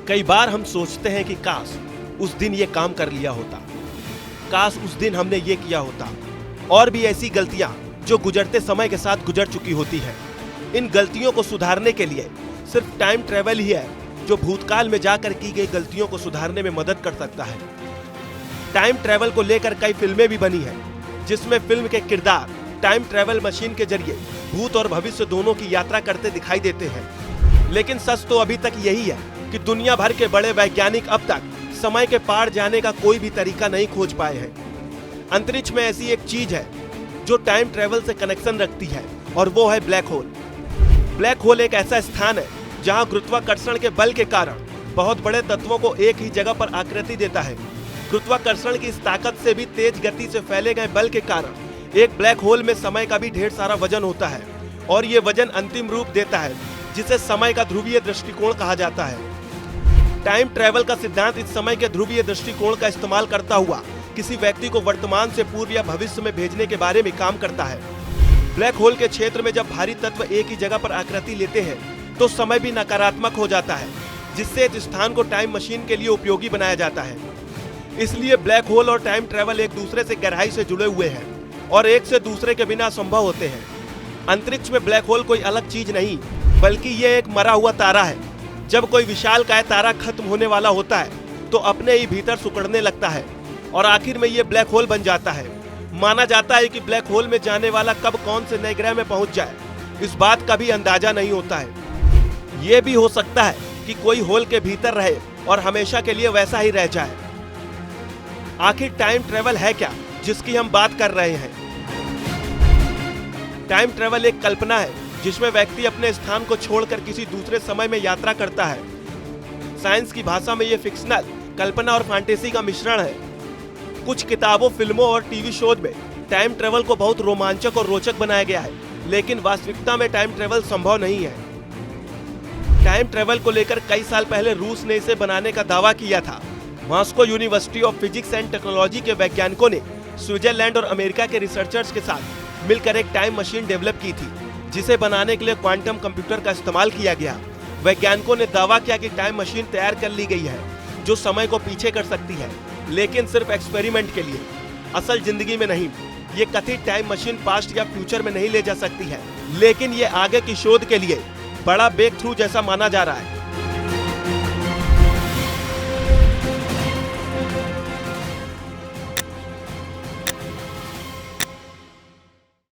कई बार हम सोचते हैं कि काश उस दिन ये काम कर लिया होता, काश उस दिन हमने ये किया होता, और भी ऐसी गलतियां जो गुजरते समय के साथ गुजर चुकी होती हैं। इन गलतियों को सुधारने के लिए सिर्फ टाइम ट्रेवल ही है जो भूतकाल में जाकर की गई गलतियों को सुधारने में मदद कर सकता है। टाइम ट्रेवल को लेकर कई फिल्में भी बनी हैं, जिसमें फिल्म के किरदार टाइम ट्रेवल मशीन के जरिए भूत और भविष्य दोनों की यात्रा करते दिखाई देते हैं। लेकिन सच तो अभी तक यही है कि दुनिया भर के बड़े वैज्ञानिक अब तक समय के पार जाने का कोई भी तरीका नहीं खोज पाए हैं। अंतरिक्ष में ऐसी एक चीज है जो टाइम ट्रेवल से कनेक्शन रखती है, और वो है ब्लैक होल। ब्लैक होल एक ऐसा स्थान है जहां गुरुत्वाकर्षण के बल के कारण बहुत बड़े तत्वों को एक ही जगह पर आकृति देता है। गुरुत्वाकर्षण की इस ताकत से भी तेज गति से फैले गए बल के कारण एक ब्लैक होल में समय का भी ढेर सारा वजन होता है, और ये वजन अंतिम रूप देता है जिसे समय का ध्रुवीय दृष्टिकोण कहा जाता है। टाइम ट्रेवल का सिद्धांत इस समय के ध्रुवीय दृष्टिकोण का इस्तेमाल करता हुआ किसी व्यक्ति को वर्तमान से पूर्व या भविष्य में भेजने के बारे में काम करता है। ब्लैक होल के क्षेत्र में जब भारी तत्व एक ही जगह पर आकृति लेते हैं तो समय भी नकारात्मक हो जाता है, जिससे इस स्थान को टाइम मशीन के लिए उपयोगी बनाया जाता है। इसलिए ब्लैक होल और टाइम ट्रेवल एक दूसरे से गहराई से जुड़े हुए हैं और एक से दूसरे के बिना असंभव होते हैं। अंतरिक्ष में ब्लैक होल कोई अलग चीज नहीं, बल्कि ये एक मरा हुआ तारा है। जब कोई विशालकाय तारा खत्म होने वाला होता है तो अपने ही भीतर सिकुड़ने लगता है और आखिर में ये ब्लैक होल बन जाता है। माना जाता है कि ब्लैक होल में जाने वाला कब कौन से नए ग्रह में पहुंच जाए, इस बात का भी अंदाजा नहीं होता है। ये भी हो सकता है कि कोई होल के भीतर रहे और हमेशा के लिए वैसा ही रह जाए। आखिर टाइम ट्रेवल है क्या जिसकी हम बात कर रहे हैं? टाइम ट्रेवल एक कल्पना है जिसमें व्यक्ति अपने स्थान को छोड़कर किसी दूसरे समय में यात्रा करता है। साइंस की भाषा में ये फिक्शनल, कल्पना और फैंटेसी का मिश्रण है। कुछ किताबों, फिल्मों और टीवी शोज में टाइम ट्रेवल को बहुत रोमांचक और रोचक बनाया गया है, लेकिन वास्तविकता में टाइम ट्रेवल संभव नहीं है। टाइम ट्रेवल को लेकर कई साल पहले रूस ने इसे बनाने का दावा किया था। Moscow university of physics and technology के वैज्ञानिकों ने स्विट्जरलैंड और अमेरिका के रिसर्चर्स के साथ मिलकर एक टाइम मशीन डेवलप की थी, जिसे बनाने के लिए क्वांटम कंप्यूटर का इस्तेमाल किया गया। वैज्ञानिकों ने दावा किया कि टाइम मशीन तैयार कर ली गई है जो समय को पीछे कर सकती है, लेकिन सिर्फ एक्सपेरिमेंट के लिए, असल जिंदगी में नहीं। ये कथित टाइम मशीन पास्ट या फ्यूचर में नहीं ले जा सकती है, लेकिन ये आगे की शोध के लिए बड़ा ब्रेक थ्रू जैसा माना जा रहा है।